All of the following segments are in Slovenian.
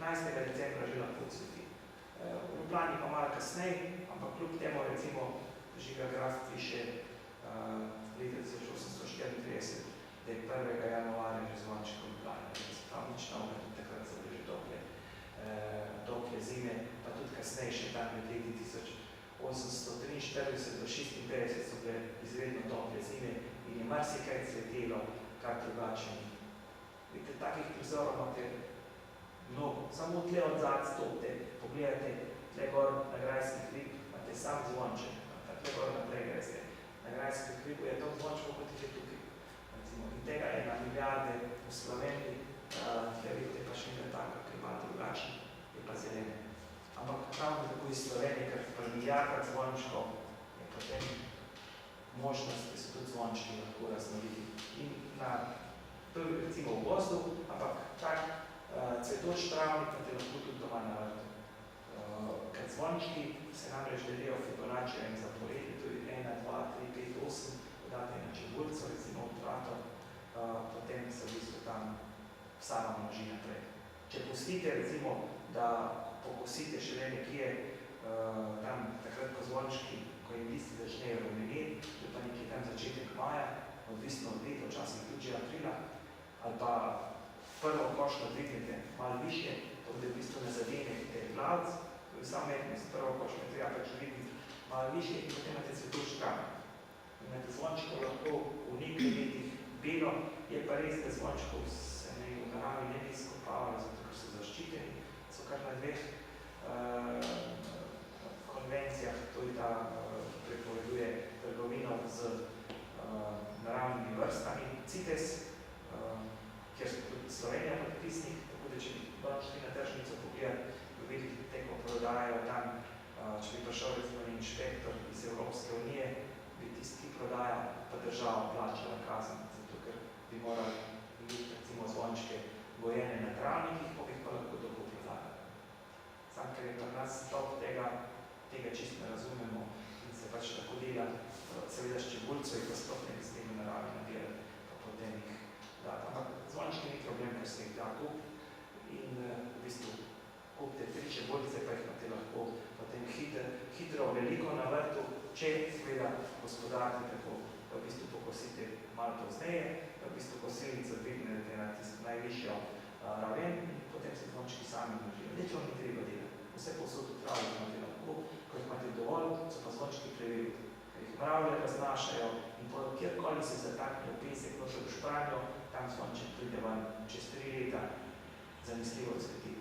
15. decembra že lahko cveti. V Ljubljani pa malo kasneje, ampak kljub temu recimo Žiga Graf piše leta 1834, da je 1. januarja že zvonček v Ljubljani. Tam nič novega, tudi takrat so bile že tople zime, pa tudi kasneje še tam med leti 1843 do 56 so bile izredno tople zime in je marsikaj cvetelo, kar drugače ni. Vidite, takih prizorov imate mnogo. Samo tle od zad stopite, pogledajte tle gor na Grajski hrib, imate sam zvonček, tle gor naprej greste. Na Grajski hribu je to zvončko, kot je tukaj. In tega je na milijarde v Sloveniji, tle vidite pa še ne tako, ker je malo drugačen, je pa zelene. Ampak pravno tako iz Slovenije, ker pa milijarda zvončkov je potem možnost, da so tudi zvončki lahko raznoliki. In to je recimo v gozdu, ampak tak cvetoč travnik pa te lahko tudi doma na vrtu. Ker zvončki se namreč delijo Fibonaccijem zaporedi, to je 1, 2, 3, 5, 8, date na čebulco, recimo v trato, potem se v bistvu tam sama množi naprej. Če pustite, recimo, da pokosite šele nekje tam takrat, ko zvončki, ko jim listi začnejo rumeneti, to pa nekje tam začetek maja, odvisno od leta, včasih tudi aprila, ali pa prvo košno dvignete malo više, to da v bistvu ne zadenete glavc, to je samo metnost, prvo košno treba pač dvigniti malo više in potem imate cvetoč travnik. Imate zvončkov lahko v nekaj letih belo, je pa res, da zvončkov se v naravi ne bi izkopavali, zato ker so zaščiteni, so kar na dveh konvencijah, to je ta prepoveduje trgovino z naravnimi vrstami, CITES, kjer so tudi Slovenija podpisnik, tako da če bi šli na tržnico pogledati, bi videli teko prodajajo tam, če bi prišel recimo inšpektor iz Evropske unije, bi tisti, ki prodaja, pa država plačala kazen, zato ker bi morali imeti recimo zvončke gojene na travnikih, pa bi pa lahko tako prodajali. Sam, ker je pa nas top tega čisto ne razumemo in se pač tako dela, seveda s čebulco in pa sploh ne bi s temi naravi nabirati, pa potem jih dati. Ampak zvončki ni problem, ker se jih da kup in v bistvu kupite 3 čebulce, pa jih imate lahko potem hitro veliko na vrtu, če seveda gospodarite tako, da v bistvu pokosite malo pozneje, da v bistvu kosilnico dvignete na tisto najvišjo raven in potem se zvončki sami množijo. Nič vam ni treba delati. Vse posod v travi imate lahko, ko jih imate dovolj, so pa zvončki preveriti, ker jih mravlje raznašajo in kjerkoli se zataknejo pesek, noče v špranjo, tam zvonček pride van čez 3 leta zanesljivo cveti.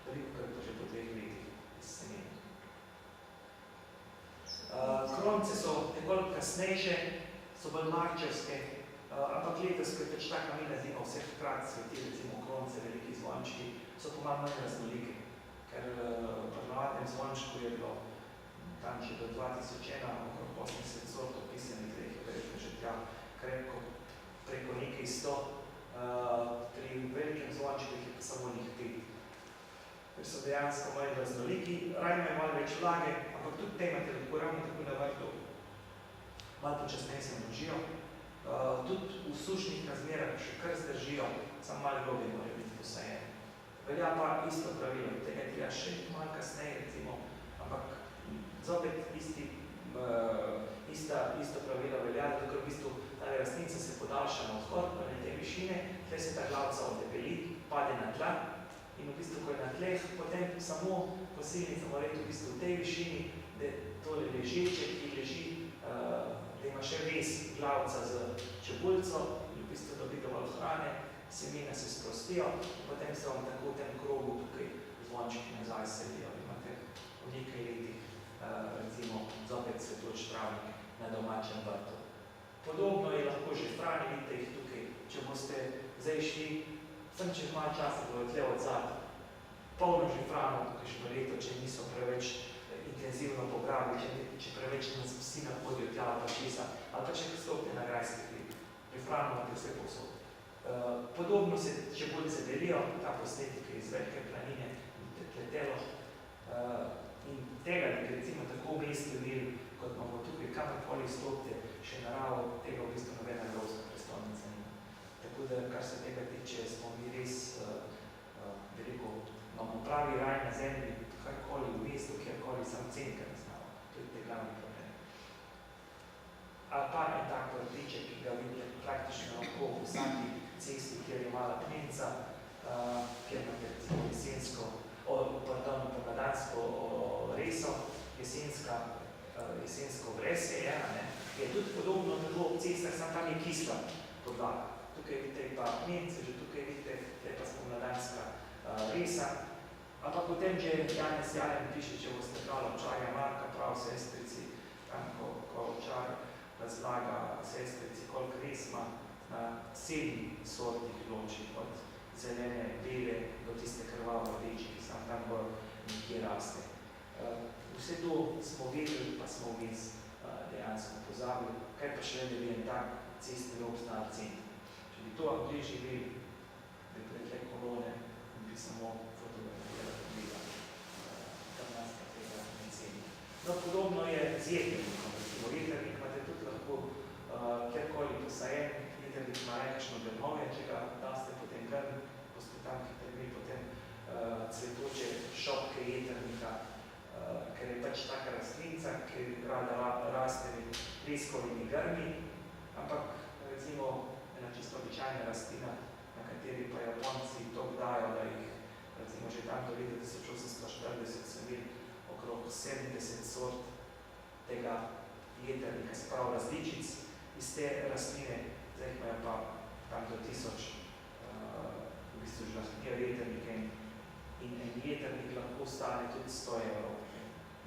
Veliko krat to že po 2 letih iz semena. Kronce so nekoliko kasnejše, so bolj marčevske, ampak letos, ko je pač taka milna zima, vseh hkrat cveti, recimo kronce, veliki zvončki, so pa malo manj raznolike, ker pri navadnem zvončku je bilo tam že do 2001, okrog 80 sortov pisanih, da jih je verjetno že tja krepko preko nekaj 100, pri velikem zvončku jih je pa samo njih 5. Ker so dejansko malo raznoliki, raje imajo malo več vlage, ampak tudi te imate lahko ravno tako na vrtu, malo počasneje se množijo. Tudi v sušnih razmerah še kar zdržijo, samo malo globje morajo biti posajene. Velja pa isto pravilo, tega treba še malo kasneje, recimo, ampak zopet isto pravilo velja, zato ker v bistvu ta rastnica se podaljša na odhod, pa ne te višine, tle se ta glavca odebeli, pade na tla, in v bistvu, ko je na tleh, potem samo kosilnica mora v bistvu v tej višini, da tole ležeče, ki leži, da ima še ves glavca z čebulco in v bistvu dobi dovolj hrane, semena se sprostijo in potem se vam tako v tem krogu tukaj zvončki nazaj sedijo. Imate v nekaj letih, recimo, zopet cvetoč travnik na domačem vrtu. Podobno je lahko že frani, vidite jih tukaj, če boste zdaj šli, sem čez malo časa bojo tle odzad, polno že frano, kakšno leto, če niso preveč intenzivno pobrali, če preveč nas psi napodijo tja ali pa česa, ali pa če stopite na Grajski hrib. Pri franu imate vse povsod. Podobno se čebulce delijo, ta posnetik je iz Velike planine, Tletelo, in tega bi recimo tako v mestu imeli, kot imamo tukaj, kamorkoli stopite, še naravo, tega v bistvu nobena evropska prestolnica nima. Tako da, kar se tega tiče, smo mi res veliko, imamo pravi raj na zemlji, karkoli v mestu, kjerkoli sam cenka ne znamo. To je te glavni problem. Ali pa en tak vrtiček, ki ga vidite praktično lahko v vsaki cesti, kjer je mala plenca, kjer imate recimo pomladansko reso, jesensko vresje je tudi podobno tako ob cestah, samo tam je kisla podlaga. Tukaj vidite pa plence, že tukaj vidite, tukaj pa spomladanska resa. Ampak potem že Janez Jalen piše, če boste brali Ovčarja Marka, prav sestrici, tam ko Ovčar razlaga sestrici, koliko res ima na 7 sortih loči, od zelene, bele do tiste krvavo rdeče, ki sam tam bolj nekje raste. Vse to smo vedeli, pa smo vmes dejansko pozabili, kaj pa še da bi en tak cestni rob znal cent. Če bi to Angli živeli, bi predle kolone in bi samo fotografirali tam nas pa tega ne ceni. No, podobno je z jeternikom. Recimo, jeternik imate tudi lahko kjerkoli posajen, jeternik ima nekakšno grmovje, če ga daste potem grm, boste tam hitri potem cvetoče šopke jeternika, ker je pač taka rastlinca, ki rada raste med leskovimi grmi, ampak recimo ena čisto običajna rastlina, na kateri pa Japonci to dajo, da jih recimo že tam do leta 1840 so imeli okrog 70 sort tega jeternika, se pravi različic iz te rastline, zdaj imajo pa tam do 1000 v bistvu že rastlinja jeternike in en jeternik lahko stane tudi 100 evrov.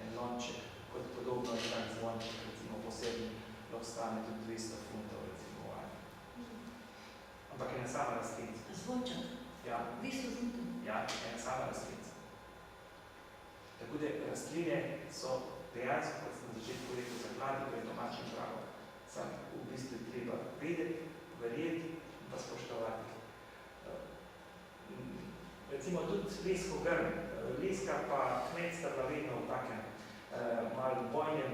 En lonček, kot podobno je tak zvonček, recimo posebni, lahko stane tudi 200 funtov, recimo vajno. Ampak ena sama rastlinca. Zvonček? Ja. 200 funtov? Ja, ena sama rastlinca. Tako da rastline so dejansko, kot sem na začetku rekel, zakladi pred domačim pravom. Sam v bistvu treba vedeti, verjeti in pa spoštovati. Recimo tudi lesko grm. Leska pa kmet sta bila vedno v takem malo bojnem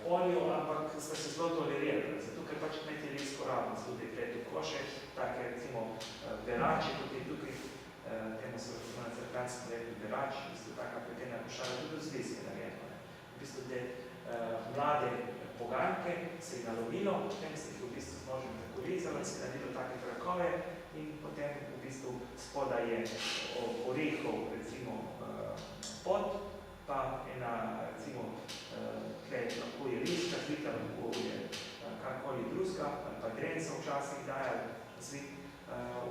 polju, ampak sta se zelo tolerirali. Zato, ker pač kmet je lesko rabno, zelo deklet v koše, take recimo berače, kot je tukaj, temu se recimo na crkvanskem rekli berač, v bistvu taka pletena košara, tudi z leske narejeno. V bistvu te mlade poganjke se je nalovilo, potem se jih v bistvu s nožem prekorezalo, se je naredilo take trakove in potem v bistvu spodaj je orehov, recimo pod, pa ena, recimo, tleh lahko je liška, zvita lahko je karkoli drugega, ali pa grenca včasih dajali,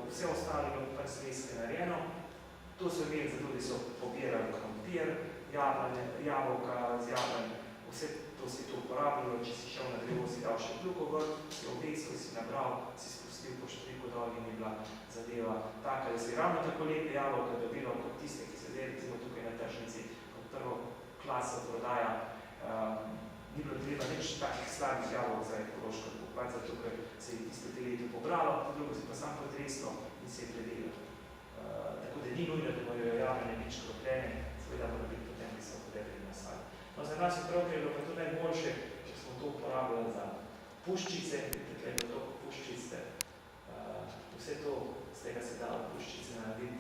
vse ostalo je pa z leske narejeno. To so imeli zato, da so pobirali krompir, jabolka z jablanj, vse to si to uporabljalo, če si šel na drevo, si dal še kljuko gor, si obesil, si nabral, si spustil po štriku dol in je bila zadeva taka, da si ravno tako lepe jabolka dobilo kot tiste, ki se zdaj recimo tukaj na tržnici kot prvo klaso prodaja. Ni bilo treba nič takih slabih jabolk za ekološko kupovati, zato ker se je tisto te leto pobralo, drugo si pa sam potreslo in se je predelilo. Tako da ni nujno, da morajo jablane nič kropljene, seveda mora biti potem visoko debeli nasad. No, za nas je prav, ker je bilo pa to najboljše, če smo to uporabljali za puščice, tukaj je bilo toliko puščice, vse to, z tega se dalo puščice narediti,